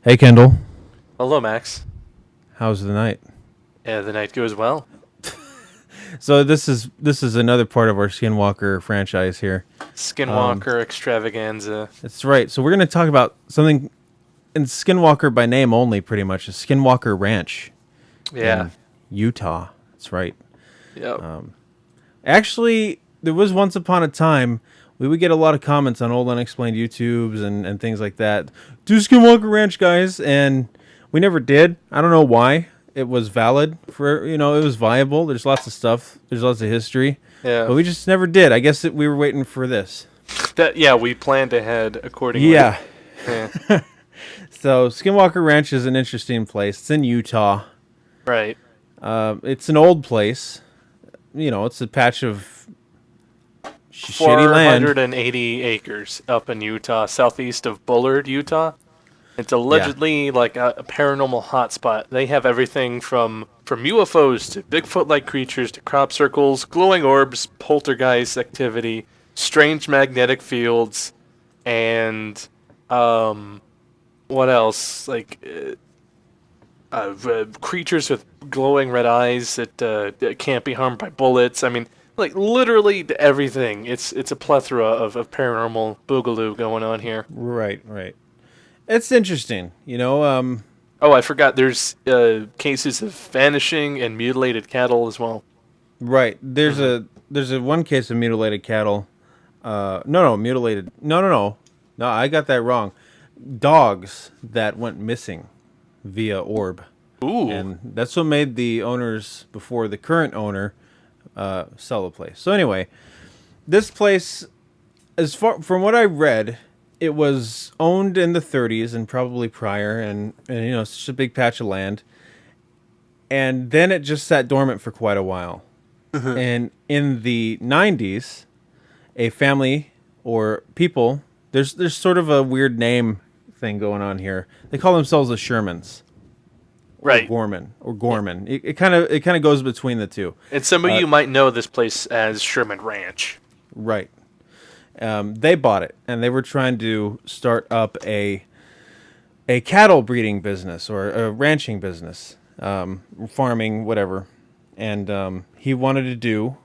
Hey Kendall, Hello, Max. how's the night? Yeah, the night goes well. So this is another part of our Skinwalker franchise here. Um, Skinwalker extravaganza. that's right. So we're going to talk about something in Skinwalker by name only, pretty much. A Skinwalker Ranch Yeah. in Utah. That's right. Yep. Actually, there was once upon a time we would get a lot of comments on old unexplained YouTubes and things like that. Do Skinwalker Ranch, guys, and we never did. I don't know why. It was valid for it was viable. There's lots of stuff. There's lots of history, Yeah. but we just never did. I guess we were waiting for this. We planned ahead accordingly. Yeah. Yeah. So Skinwalker Ranch is an interesting place. It's in Utah. Right. It's an old place. It's a patch of shitty land. 480 acres up in Utah, southeast of Bullard, Utah. It's allegedly like a paranormal hotspot. They have everything from UFOs to Bigfoot-like creatures to crop circles, glowing orbs, poltergeist activity, strange magnetic fields, and what else? Creatures with glowing red eyes that can't be harmed by bullets. I mean, like literally everything. It's a plethora of paranormal boogaloo going on here. Right, right. It's interesting. Oh, I forgot. There's cases of vanishing and mutilated cattle as well. Right. There's a one case of mutilated cattle. No, mutilated. No. I got that wrong. Dogs that went missing via orb, Ooh. and that's what made the owners before the current owner sell the place. So anyway, this place, as far from what I read, it was owned in the 30s and probably prior, and it's such a big patch of land, and then it just sat dormant for quite a while. And in the 90s, a family or people, there's sort of a weird name thing going on here. They call themselves the Shermans Right. or Gorman. It kind of goes between the two. And some of you might know this place as Sherman Ranch. Right. They bought it, and they were trying to start up a cattle breeding business or a ranching business, farming, whatever. And he wanted to do,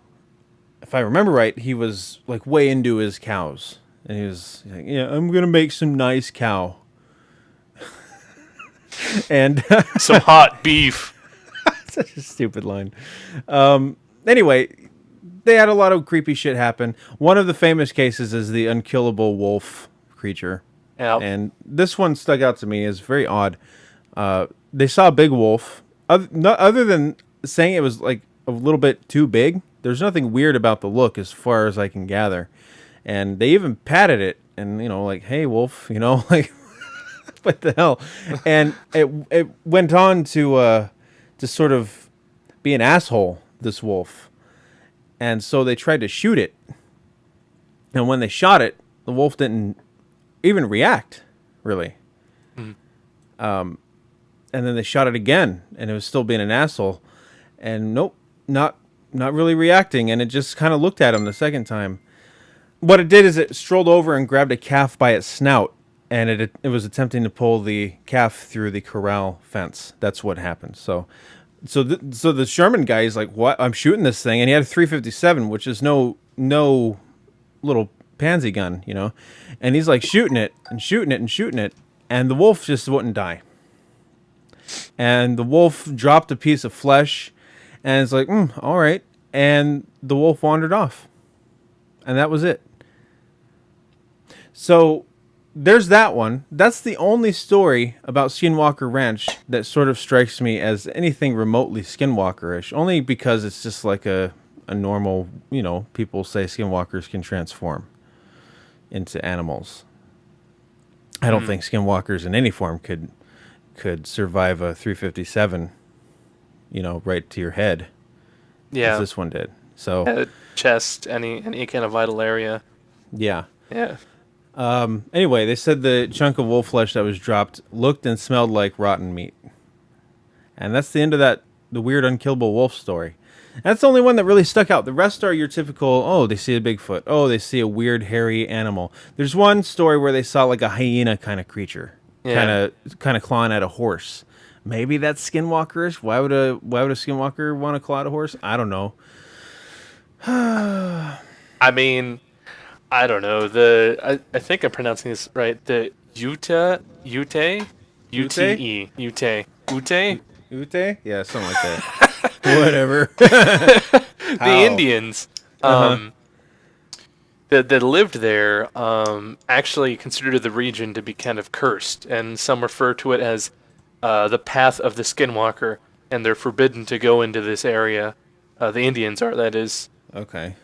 if I remember right, he was like way into his cows, and he was like, "Yeah, I'm gonna make some nice cow." And Some hot beef. such a stupid line. Anyway, they had a lot of creepy shit happen. One of the famous cases is the unkillable wolf creature. Yeah. And this one stuck out to me as very odd. They saw a big wolf. Other than saying it was like a little bit too big, there's nothing weird about the look as far as I can gather. And they even patted it and, like, hey, wolf, like, what the hell? And it went on to sort of be an asshole, this wolf. And so they tried to shoot it. And when they shot it, the wolf didn't even react, really. And then they shot it again, and it was still being an asshole. And nope, not really reacting. And it just kind of looked at him the second time. What it did is it strolled over and grabbed a calf by its snout, and it was attempting to pull the calf through the corral fence. That's what happened. So the Sherman guy is like, "What? I'm shooting this thing," and he had a 357, which is no little pansy gun, and he's like shooting it and shooting it and shooting it, and the wolf just wouldn't die. And the wolf dropped a piece of flesh, and it's like, all right, and the wolf wandered off, and that was it. So there's that one. That's the only story about Skinwalker Ranch that sort of strikes me as anything remotely Skinwalker-ish, only because it's just like a normal, people say Skinwalkers can transform into animals. I don't think Skinwalkers in any form could survive a 357, right to your head, Yeah. as this one did. So, Head, chest, any kind of vital area. yeah. Yeah. Anyway, they said the chunk of wolf flesh that was dropped looked and smelled like rotten meat. And that's the end of the weird unkillable wolf story. That's the only one that really stuck out. The rest are your typical, oh, they see a Bigfoot. Oh, they see a weird hairy animal. There's one story where they saw like a hyena kind of creature. Yeah. kind of clawing at a horse. Maybe that's Skinwalkerish. Why would a Skinwalker want to claw at a horse? I don't know. I mean, I don't know. I think I'm pronouncing this right. The Ute? Ute. Ute? Yeah, something like that. Whatever. The How? Indians Uh-huh. that lived there actually considered the region to be kind of cursed, and some refer to it as the path of the Skinwalker, and they're forbidden to go into this area. The Indians are, that is. Okay.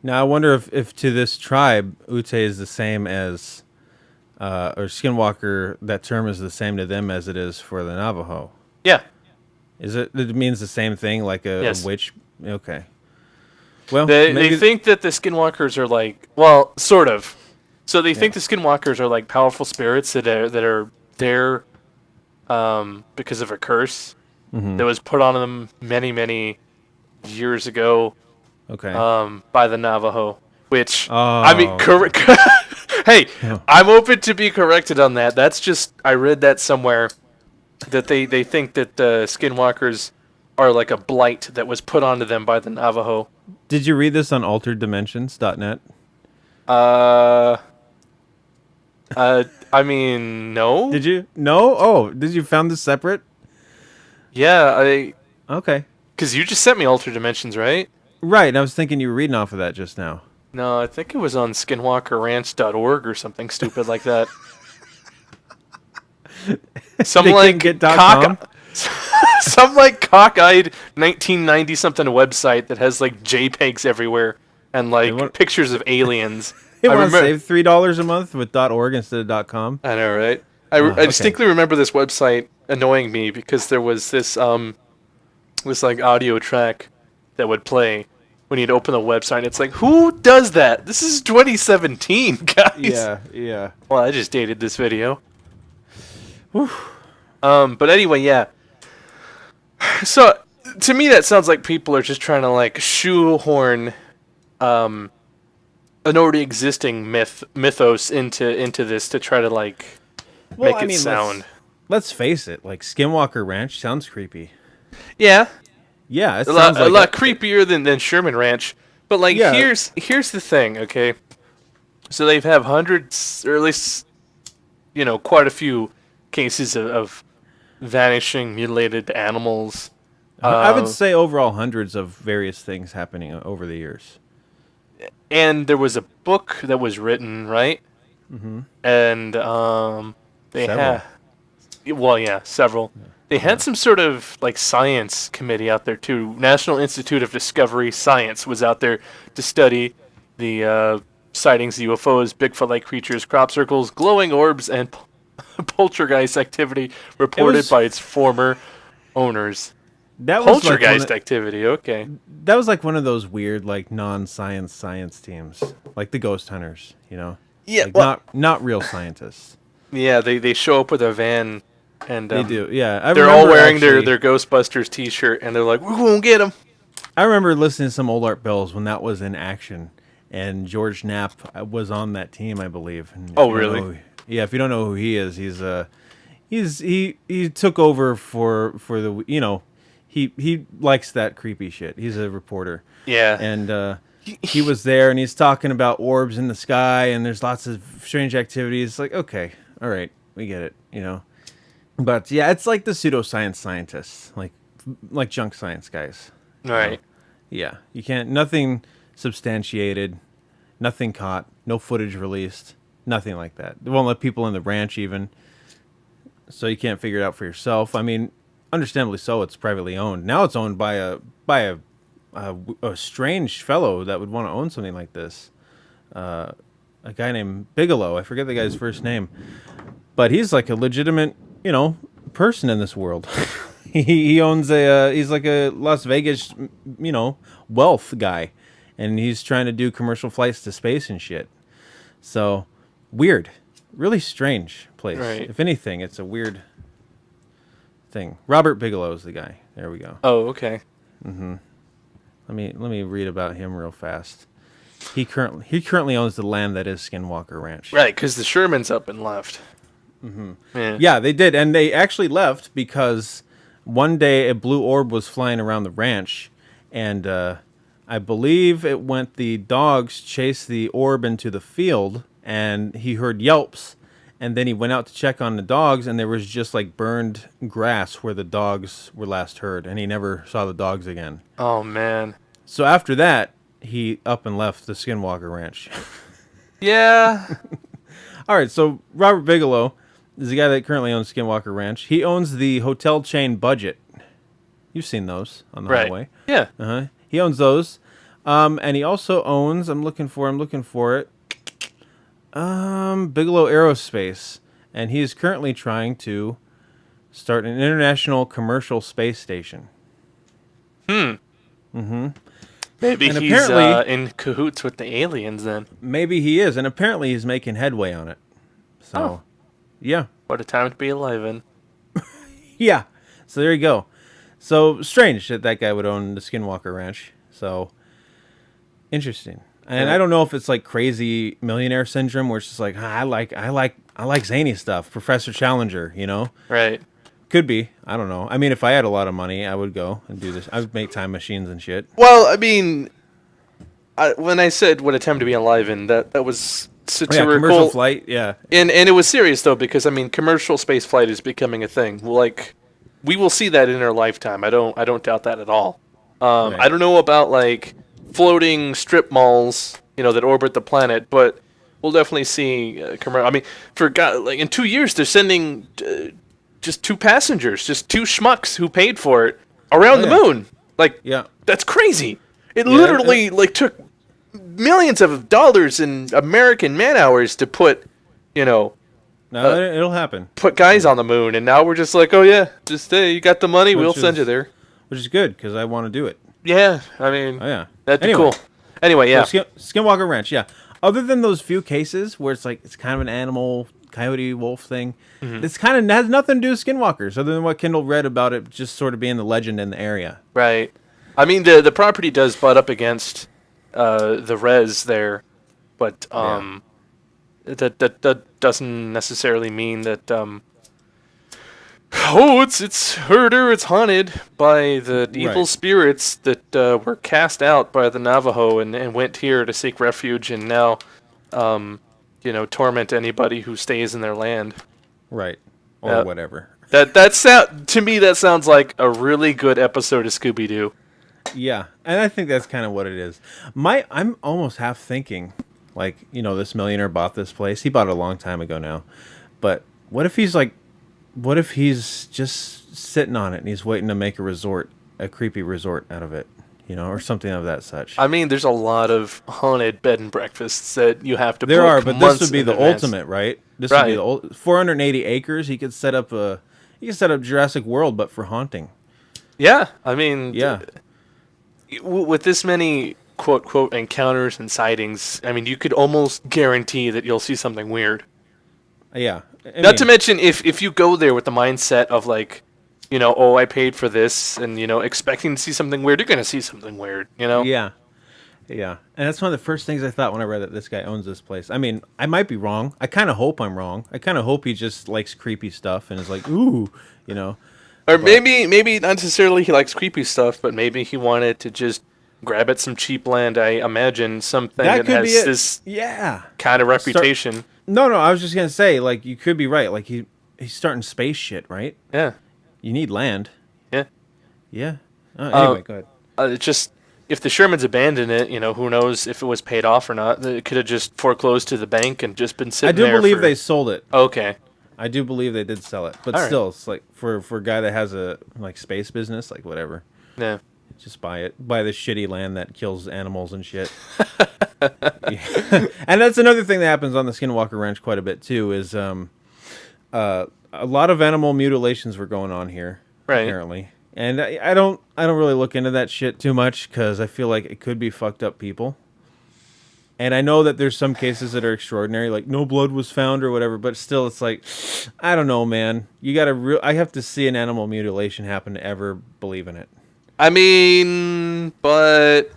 Now I wonder if to this tribe, Ute is the same as, or Skinwalker. That term is the same to them as it is for the Navajo. Yeah. Is it? It means the same thing, like a Yes. witch. Okay. Well, They maybe. think that the Skinwalkers are like, well, sort of. So they think Yeah. the Skinwalkers are like powerful spirits that are there because of a curse that was put on them many years ago Okay. by the Navajo. Which I mean, Oh. correct. Hey, Oh. I'm open to be corrected on that. That's just I read that somewhere that they think that the Skinwalkers are like a blight that was put onto them by the Navajo. Did you read this on altereddimensions.net? Uh, I mean, no. Did you? No. Oh, did you found this separate? Yeah, Okay. because you just sent me Alter Dimensions, right? Right. I was thinking you were reading off of that just now. No, I think it was on skinwalkerranch.org or something stupid like that. Some They like couldn't get .com? some like cockeyed 1990 something website that has like JPEGs everywhere and like want- pictures of aliens. You I want to remember. save $3 a month with .org instead of .com? I know, right? okay. I distinctly remember this website annoying me because there was this like audio track that would play when you'd open the website. It's like, who does that? This is 2017, guys. Yeah. Well, I just dated this video. But anyway, yeah. So to me, that sounds like people are just trying to like shoehorn an already existing mythos into this to try to like Well, make it sound. Let's face it. Like Skinwalker Ranch sounds creepy. Yeah, Yeah, it a sounds like lot creepier than Sherman Ranch. But like Yeah. here's the thing, okay? So they have hundreds, or at least quite a few cases of vanishing mutilated animals. I would say overall hundreds of various things happening over the years. And there was a book that was written, right? Mm-hmm. And they Several. had, well, yeah, several. They had some sort of like science committee out there too. National Institute of Discovery Science was out there to study the sightings, UFOs, Bigfoot-like creatures, crop circles, glowing orbs, and poltergeist activity reported by its former owners. That was Poltergeist activity, okay. that was like one of those weird like non-science science teams, like the ghost hunters, Yeah, like well, not real scientists. yeah, they show up with a van, and They do, yeah. they're all wearing their Ghostbusters T-shirt, and they're like, "We won't get them." I remember listening to some old Art Bells when that was in action, and George Knapp was on that team, I believe. And if Oh, you don't really? know yeah, if you don't know who he is, he took over for the he likes that creepy shit. He's a reporter. Yeah, And he was there, and he's talking about orbs in the sky, and there's lots of strange activities. It's like, okay, all right, we get it. But yeah, it's like the pseudoscience scientists, like junk science guys. all right. Yeah, you can't. Nothing substantiated, nothing caught, no footage released, nothing like that. They won't let people in the ranch even, so you can't figure it out for yourself. I mean, understandably so. It's privately owned. Now it's owned by a strange fellow that would want to own something like this. A guy named Bigelow. I forget the guy's first name, but he's like a legitimate, person in this world. He owns he's like a Las Vegas, wealth guy, and he's trying to do commercial flights to space and shit. So weird, really strange place. Right. If anything, it's a weird thing. Robert Bigelow's the guy. There we go. Oh, okay. Let me read about him real fast. He currently owns the land that is Skinwalker Ranch. Right, because the Sherman's up and left. Yeah. Yeah, they did, and they actually left because one day a blue orb was flying around the ranch, and I believe it went. The dogs chased the orb into the field, and he heard yelps, and then he went out to check on the dogs, and there was just like burned grass where the dogs were last heard, and he never saw the dogs again. Oh man. So after that, he up and left the Skinwalker Ranch. Yeah. All right, so Robert Bigelow is the guy that currently owns Skinwalker Ranch. He owns the hotel chain Budget. You've seen those on the Right. highway. Yeah. He owns those. And he also owns, I'm looking for it. Bigelow Aerospace. And he is currently trying to start an international commercial space station. Maybe And he's apparently- in cahoots with the aliens then. Maybe he is, and apparently he's making headway on it. So, Oh. yeah. What a time to be alive in. Yeah. So there you go. So strange that that guy would own the Skinwalker Ranch. So interesting. And I don't know if it's like crazy millionaire syndrome where it's just like, I like zany stuff. Professor Challenger, you know? Right. Could be. I don't know. I mean, if I had a lot of money, I would go and do this. I would make time machines and shit. Well, I mean, when I said what a time to be alive in, that was Yeah, satirical. commercial flight. Yeah. And it was serious though, because I mean, commercial space flight is becoming a thing. Like, we will see that in our lifetime. I don't doubt that at all. Right. I don't know about like floating strip malls, that orbit the planet, but we'll definitely see commercial. I mean, for God, like in 2 years, they're sending just 2 passengers, just 2 schmucks who paid for it around the yeah. moon. Like, Yeah. that's crazy. It Yeah, literally like took millions of dollars in American man hours to put, No, it'll happen. put guys on the moon, and now we're just like, oh yeah, just you got the money, we'll send you there. Which is good because I want to do it. Yeah, I mean, Oh, yeah. that'd be Anyway. cool. Anyway, yeah, So Skinwalker Ranch, yeah. Other than those few cases where it's like it's kind of an animal coyote wolf thing, it's kind of has nothing to do with skinwalkers other than what Kendall read about it just sort of being the legend in the area. right. I mean, the property does butt up against the res there, but that doesn't necessarily mean that it's herder, it's haunted by the evil Right. spirits that were cast out by the Navajo and went here to seek refuge and now torment anybody who stays in their land. Right. Or Yeah. whatever. To me that sounds like a really good episode of Scooby-Doo. Yeah. And I think that's kind of what it is. I'm almost half thinking like, this millionaire bought this place. He bought it a long time ago now. But what if he's just sitting on it and he's waiting to make a creepy resort out of it, or something of that such. I mean, there's a lot of haunted bed and breakfasts that you have to There book are, but months this would be in the advance. ultimate, right? This would be Right. the 480 acres. He could set up Jurassic World, but for haunting. Yeah, I mean, Yeah. with this many quote encounters and sightings, I mean, you could almost guarantee that you'll see something weird. Yeah. Not to mention, if you go there with the mindset of like, I paid for this, and expecting to see something weird, you're gonna see something weird. Yeah. Yeah. And that's one of the first things I thought when I read that this guy owns this place. I mean, I might be wrong. I kind of hope I'm wrong. I kind of hope he just likes creepy stuff and is like, ooh, Or maybe not necessarily he likes creepy stuff, but maybe he wanted to just grab at some cheap land. I imagine something that could be has it. this Yeah. kind of reputation. No, I was just going to say, like, you could be right. Like, he's starting space shit, right? Yeah, You need land. yeah. Yeah. Anyway, go ahead. It's just if the Shermans abandoned it, who knows if it was paid off or not? It could have just foreclosed to the bank and just been I sitting do there. believe they sold it. Okay. I do believe they did sell it, but All right. still, it's like for a guy that has a like space business, like whatever, Yeah. just buy it. Buy the shitty land that kills animals and shit. Yeah. And that's another thing that happens on the Skinwalker Ranch quite a bit too. Is a lot of animal mutilations were going on here, Right. apparently, and I don't really look into that shit too much because I feel like it could be fucked up people. And I know that there's some cases that are extraordinary, like no blood was found or whatever, but still, it's like, I don't know, man. You gotta I have to see an animal mutilation happen to ever believe in it. I mean, but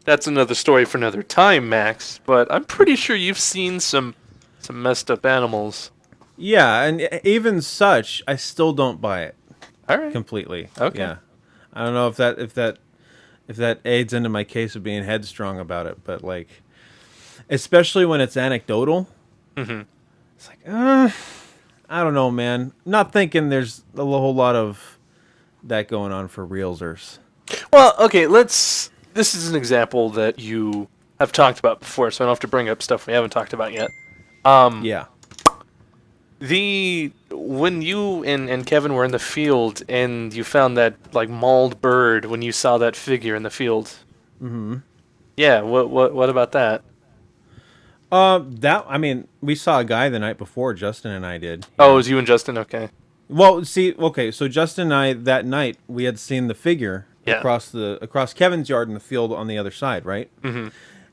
that's another story for another time, Max. But I'm pretty sure you've seen some some messed up animals. Yeah, and even such, I still don't buy it All right. completely. Okay. Yeah, I don't know if that aids into my case of being headstrong about it, but like, especially when it's anecdotal, it's like, I don't know, man. Not thinking there's a whole lot of that going on for realsers. Well, okay, this is an example that you have talked about before, so I don't have to bring up stuff we haven't talked about yet. Yeah. When you and Kevin were in the field and you found that like mauled bird when you saw that figure in the field. Mm-hmm. Yeah, what about that? I mean, we saw a guy the night before. Justin and I did. Oh, it was you and Justin? Okay. Well, see, okay, so Justin and I that night we had seen the figure Yeah. across Kevin's yard in the field on the other side, right? Mm-hmm.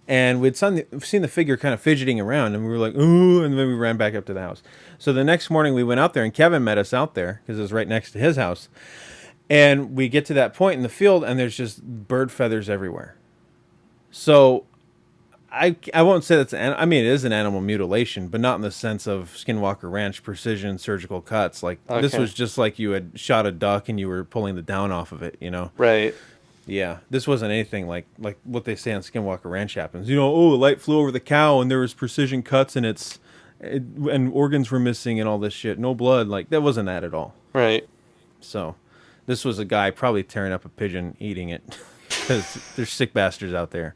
And we'd seen the figure kind of fidgeting around, and we were like, ooh, and then we ran back up to the house. So the next morning we went out there, and Kevin met us out there because it was right next to his house. And we get to that point in the field, and there's just bird feathers everywhere. So I won't say I mean, it is an animal mutilation, but not in the sense of Skinwalker Ranch precision surgical cuts. Like, this Okay. was just like you had shot a duck and you were pulling the down off of it, you know? Right. Yeah, this wasn't anything like what they say on Skinwalker Ranch happens. You know, oh, a light flew over the cow and there was precision cuts and and organs were missing and all this shit. No blood. Like, that wasn't that at all. Right. So, this was a guy probably tearing up a pigeon, eating it, because there's sick bastards out there.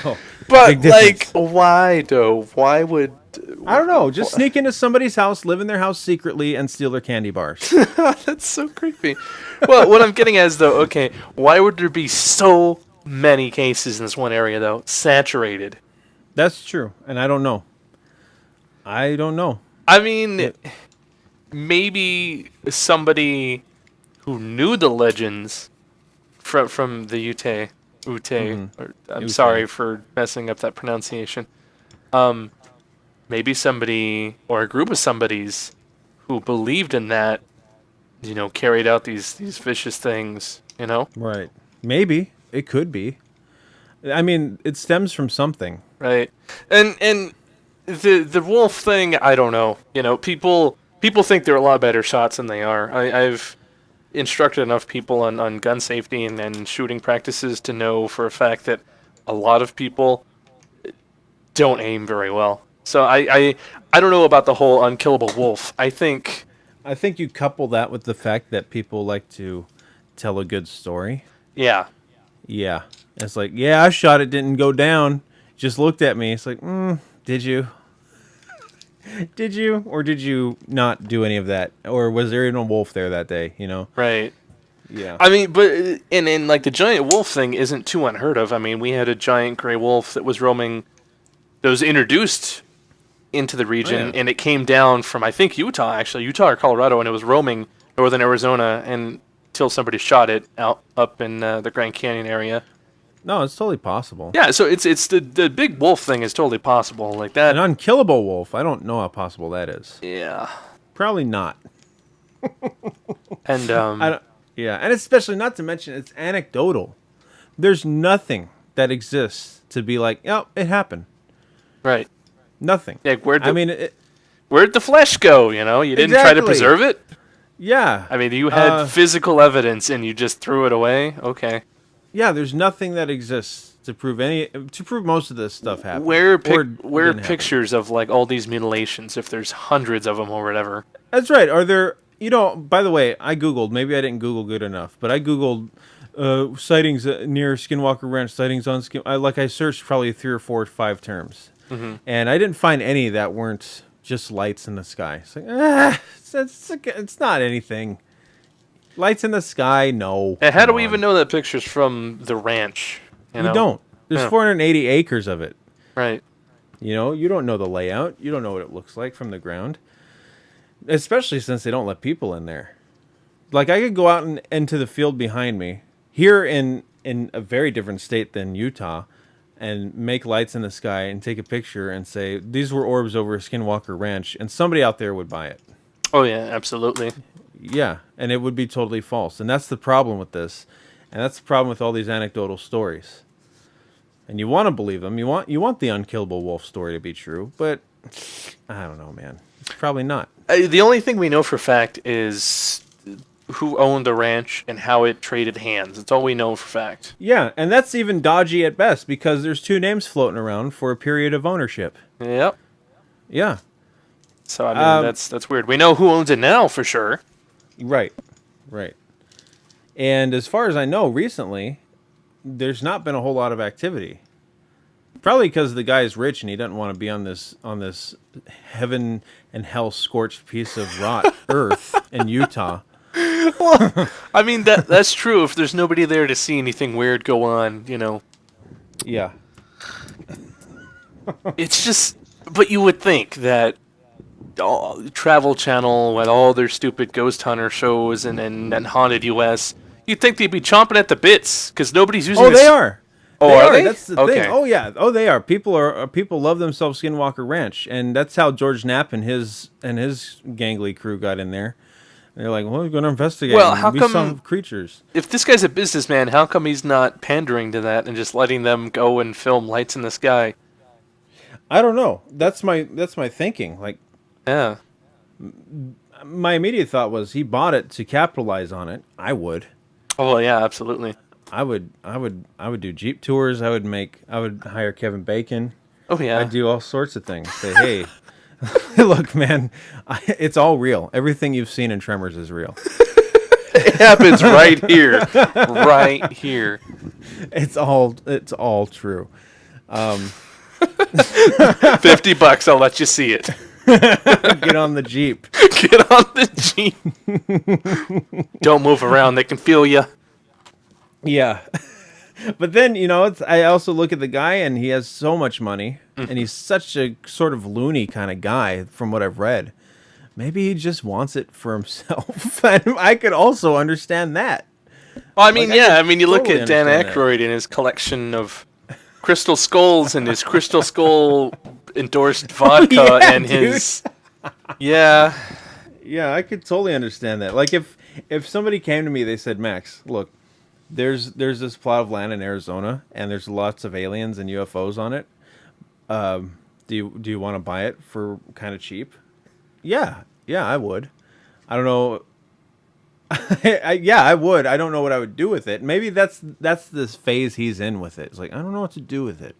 Oh, But like, why though? Why would I don't know. Just sneak into somebody's house, live in their house secretly, and steal their candy bars. That's so creepy. Well, what I'm getting at is though, okay, why would there be so many cases in this one area though, saturated? That's true, and I don't know. I don't know. I mean, maybe somebody who knew the legends from the Ute. Or, I'm Ute. sorry for messing up that pronunciation. Maybe somebody or a group of somebodies who believed in that, carried out these vicious things, Right. Maybe. It could be. I mean, it stems from something. Right. And the wolf thing, I don't know. People think they're a lot better shots than they are. I've instructed enough people on gun safety and shooting practices to know for a fact that a lot of people don't aim very well. So I don't know about the whole unkillable wolf. I think you couple that with the fact that people like to tell a good story. Yeah. Yeah. It's like, yeah, I shot it, didn't go down. Just looked at me. It's like, did you? Did you? Or did you not do any of that? Or was there even a wolf there that day, Right. Yeah. I mean, but and like the giant wolf thing isn't too unheard of. I mean, we had a giant gray wolf that was introduced into the region, and it came down from, I think, Utah or Colorado, and it was roaming northern Arizona until somebody shot it up in the Grand Canyon area. No, it's totally possible. Yeah, so it's the big wolf thing is totally possible, like that. An unkillable wolf, I don't know how possible that is. Yeah. Probably not. And yeah, and especially not to mention it's anecdotal. There's nothing that exists to be like, oh, it happened. Right. Nothing. Like where'd the flesh go? You didn't try to preserve it. Yeah. I mean, you had physical evidence and you just threw it away. Okay. Yeah, there's nothing that exists to prove most of this stuff happened. Where are pictures of like all these mutilations if there's hundreds of them or whatever? That's right. Are there? By the way, I googled. Maybe I didn't Google good enough, but I googled sightings near Skinwalker Ranch. Sightings on I searched probably 3 or 4 or 5 terms, and I didn't find any that weren't just lights in the sky. It's like, it's not anything. Lights in the sky, no. And how do we even know that picture's from the ranch? We don't. There's 480 acres of it. Right. You don't know the layout. You don't know what it looks like from the ground. Especially since they don't let people in there. Like, I could go out into the field behind me, here in a very different state than Utah, and make lights in the sky and take a picture and say, these were orbs over Skinwalker Ranch, and somebody out there would buy it. Oh, yeah, absolutely. Yeah, and it would be totally false. And that's the problem with this. And that's the problem with all these anecdotal stories. And you want to believe them. You want the unkillable wolf story to be true, but I don't know, man. It's probably not. The only thing we know for fact is who owned the ranch and how it traded hands. That's all we know for fact. Yeah, and that's even dodgy at best because there's two names floating around for a period of ownership. Yep. Yeah. So I mean that's weird. We know who owns it now for sure. Right. And as far as I know, recently there's not been a whole lot of activity. Probably because the guy's rich and he doesn't want to be on this heaven and hell scorched piece of rot earth in Utah. Well, I mean that's true. If there's nobody there to see anything weird go on, Yeah. It's just. But you would think that Travel Channel and all their stupid ghost hunter shows and Haunted US, you'd think they'd be chomping at the bits because nobody's using. Oh, they are. Oh, they are they? That's the Okay. thing. Oh yeah. Oh, they are. People love themselves Skinwalker Ranch, and that's how George Knapp and his gangly crew got in there. They're like, well, we're going to investigate. Well, how come some creatures? If this guy's a businessman, how come he's not pandering to that and just letting them go and film lights in the sky? I don't know. That's my thinking. Like, Yeah. my immediate thought was he bought it to capitalize on it. I would. Oh well, yeah, absolutely. I would do Jeep tours. I would hire Kevin Bacon. Oh yeah. I'd do all sorts of things. Say, hey, look, man, it's all real. Everything you've seen in Tremors is real. It happens right here. Right here. It's all true. $50, I'll let you see it. Get on the Jeep. Get on the Jeep. Don't move around, they can feel you. Yeah. But then, I also look at the guy and he has so much money and he's such a sort of loony kind of guy from what I've read. Maybe he just wants it for himself. And I could also understand that. Well, I mean, you look totally at Dan understand that. Aykroyd and his collection of crystal skulls and his crystal skull endorsed vodka Yeah, and dude. his Yeah. Yeah, I could totally understand that. Like if somebody came to me, they said, Max, look, there's this plot of land in Arizona and there's lots of aliens and UFOs on it. Do you want to buy it for kind of cheap? Yeah, I would. I don't know. I would. I don't know what I would do with it. Maybe that's this phase he's in with it. It's like, I don't know what to do with it.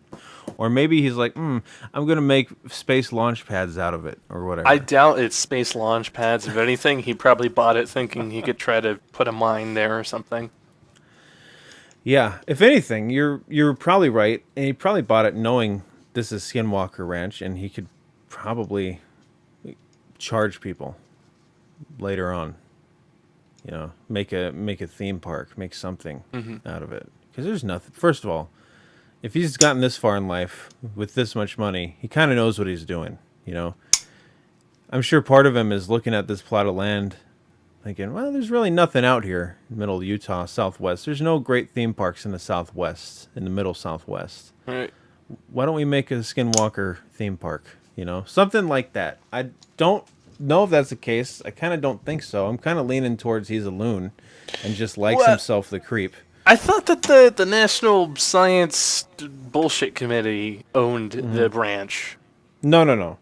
Or maybe he's like, I'm going to make space launch pads out of it or whatever. I doubt it's space launch pads. If anything, he probably bought it thinking he could try to put a mine there or something. Yeah, if anything, you're probably right. And he probably bought it knowing this is Skinwalker Ranch and he could probably charge people later on. Make a theme park, make something out of it. Because there's nothing. First of all, if he's gotten this far in life with this much money, he kind of knows what he's doing. I'm sure part of him is looking at this plot of land, thinking, well, there's really nothing out here in middle Utah, Southwest. There's no great theme parks in the Southwest, in the middle Southwest. Right. Why don't we make a Skinwalker theme park? Something like that. I don't know if that's the case. I kind of don't think so. I'm kind of leaning towards he's a loon and just likes himself the creep. I thought that the National Science Bullshit Committee owned the ranch. No.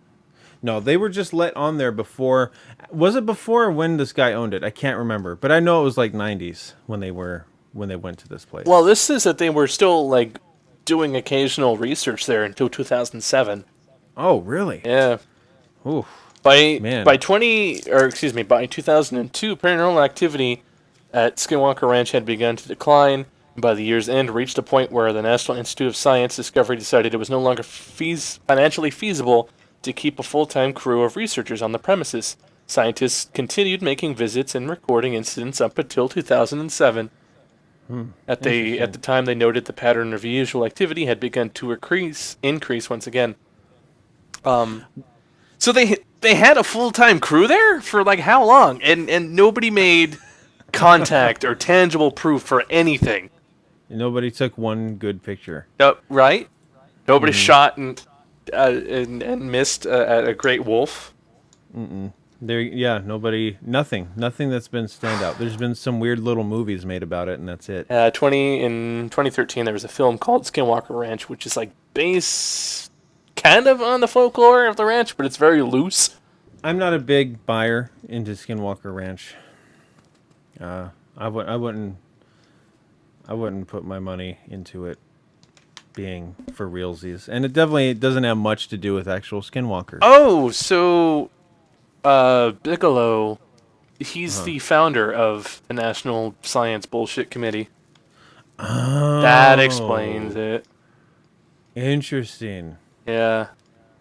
No, they were just let on there before. Was it before or when this guy owned it? I can't remember. But I know it was like 90s when they went to this place. Well, this says that they were still like doing occasional research there until 2007. Oh, really? Yeah. Ooh. By Man. 2002, paranormal activity at Skinwalker Ranch had begun to decline, and by the year's end reached a point where the National Institute of Science Discovery decided it was no longer financially feasible to keep a full-time crew of researchers on the premises. Scientists continued making visits and recording incidents up until 2007. At the time, they noted the pattern of usual activity had begun to increase once again. So they had a full-time crew there for like how long? And nobody made contact or tangible proof for anything. Nobody took one good picture. Right? Nobody shot and missed at a great wolf. nothing that's been stand out. There's been some weird little movies made about it, and that's it. In 2013, there was a film called Skinwalker Ranch, which is like based kind of on the folklore of the ranch, but it's very loose. I'm not a big buyer into Skinwalker Ranch. I wouldn't put my money into it being for realsies, and it definitely doesn't have much to do with actual skinwalkers. Oh, so Bigelow, he's the founder of the National Science Bullshit Committee. Oh, That explains it. Interesting. Yeah,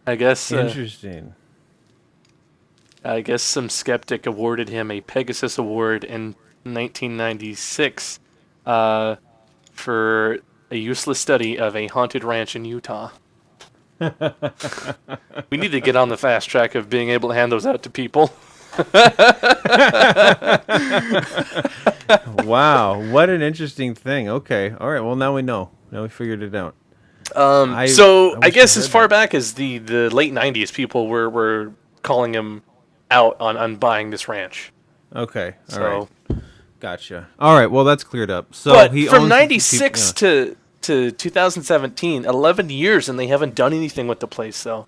I guess. Interesting. I guess some skeptic awarded him a Pegasus Award in 1996 for a useless study of a haunted ranch in Utah. We need to get on the fast track of being able to hand those out to people. Wow, what an interesting thing. Okay, all right. Well, now we know. Now we figured it out. I guess as far back as the late 90s, people were calling him out on buying this ranch. Okay, all So, right. Gotcha. All right, well, that's cleared up. So but he from owns 96 to 2017, 11 years, and they haven't done anything with the place, though.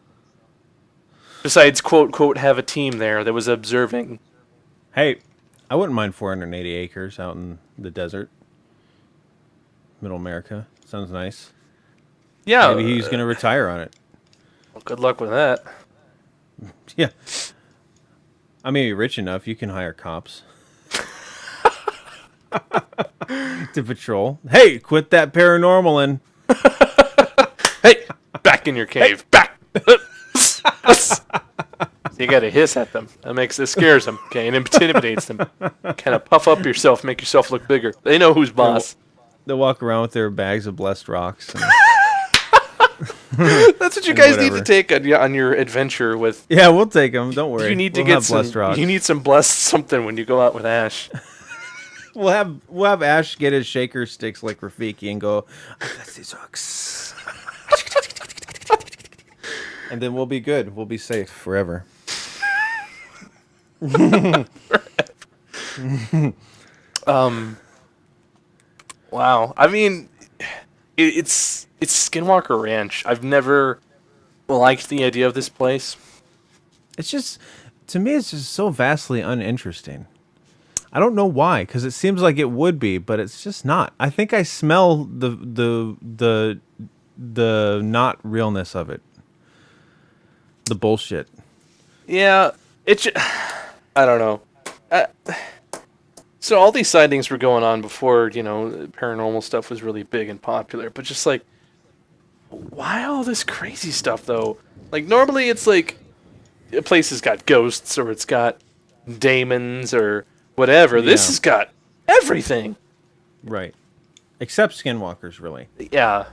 Besides, quote, have a team there that was observing. Hey, I wouldn't mind 480 acres out in the desert. Middle America. Sounds nice. Yeah. Maybe he's going to retire on it. Well, good luck with that. Yeah. I mean, you're rich enough, you can hire cops. To patrol. Hey, quit that paranormal and... Hey, back in your cave. Hey. Back! So you gotta hiss at them. That scares them, okay, and intimidates them. Kind of puff up yourself, make yourself look bigger. They know who's boss. They'll walk around with their bags of blessed rocks. And that's what you guys need to take on your adventure with. Yeah, we'll take them. Don't worry. You need to get some blessed rocks. You need some blessed something when you go out with Ash. We'll have Ash get his shaker sticks like Rafiki and go, I got these rocks. And then we'll be good. We'll be safe forever. Wow. I mean, it's Skinwalker Ranch. I've never liked the idea of this place. It's just, to me, it's just so vastly uninteresting. I don't know why, because it seems like it would be, but it's just not. I think I smell the not realness of it. The bullshit. Yeah, I don't know. So all these sightings were going on before, paranormal stuff was really big and popular. But just like, why all this crazy stuff though? Like normally it's like a place has got ghosts or it's got daemons or whatever. Yeah. This has got everything. Right. Except skinwalkers, really. Yeah.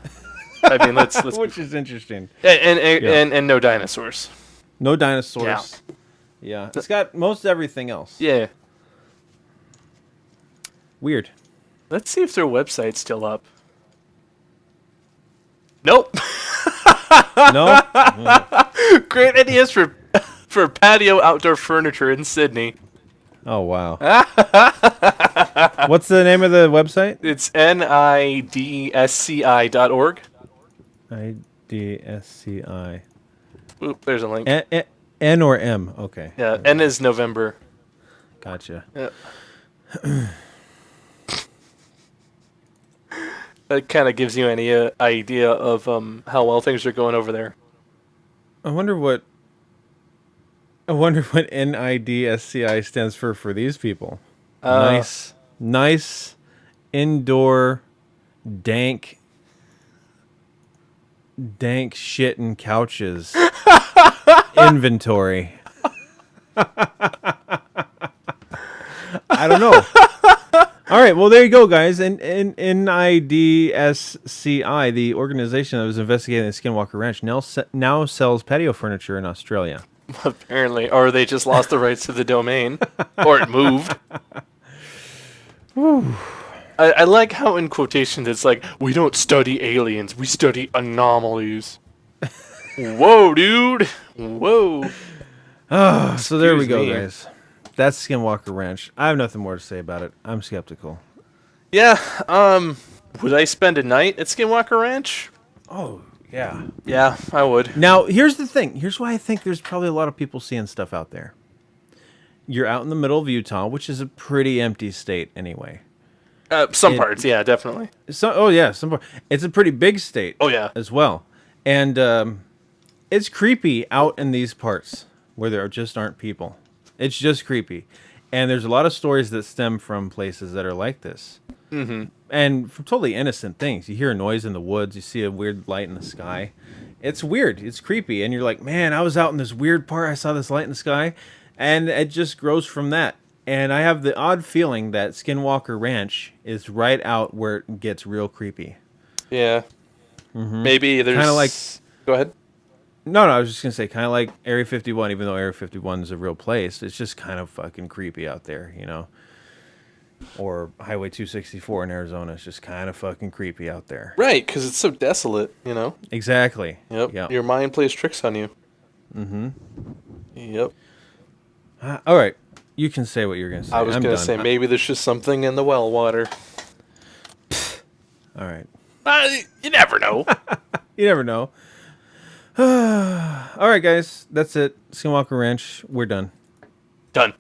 I mean, let's which is interesting. And no dinosaurs. No dinosaurs. Yeah. It's got most everything else. Yeah. Weird. Let's see if their website's still up. Nope. No? Great ideas for patio outdoor furniture in Sydney. Oh, wow. What's the name of the website? It's nidesci.org. IDSCI. Oop, there's a link. N or M? Okay. Yeah, N is November. Gotcha. Yeah. That kind of gives you any idea of how well things are going over there. I wonder what NIDSCI stands for these people. Nice indoor dank shit and couches inventory. I don't know. All right, well, there you go, guys. And NIDSCI, the organization that was investigating the Skinwalker Ranch, now sells patio furniture in Australia. Apparently. Or they just lost the rights to the domain. Or it moved. I like how in quotations it's like, we don't study aliens, we study anomalies. Whoa, dude. Whoa. So there we Excuse go, me. guys. That's Skinwalker Ranch. I have nothing more to say about it. I'm skeptical. Yeah. Would I spend a night at Skinwalker Ranch? Oh, yeah. Yeah, I would. Now, here's the thing. Here's why I think there's probably a lot of people seeing stuff out there. You're out in the middle of Utah, which is a pretty empty state anyway. Some It- parts, yeah, definitely. So, oh yeah, it's a pretty big state. Oh, yeah. as well, and it's creepy out in these parts where there just aren't people. It's just creepy, and there's a lot of stories that stem from places that are like this, and from totally innocent things. You hear a noise in the woods, you see a weird light in the sky. It's weird, it's creepy, and you're like, man, I was out in this weird part. I saw this light in the sky, and it just grows from that. And I have the odd feeling that Skinwalker Ranch is right out where it gets real creepy. Yeah. Maybe there's... Kinda like- Go ahead. No, I was just gonna say, kind of like Area 51. Even though Area 51 is a real place, it's just kind of fucking creepy out there, you know. Or Highway 264 in Arizona is just kind of fucking creepy out there. Right, because it's so desolate, you know? Exactly. Yep. Yeah. Your mind plays tricks on you. Yep. All right, you can say what you're gonna say. I was I'm going to done. say, maybe there's just something in the well water. All right. You never know. You never know. All right, guys, that's it. Skinwalker Ranch. We're done. Done.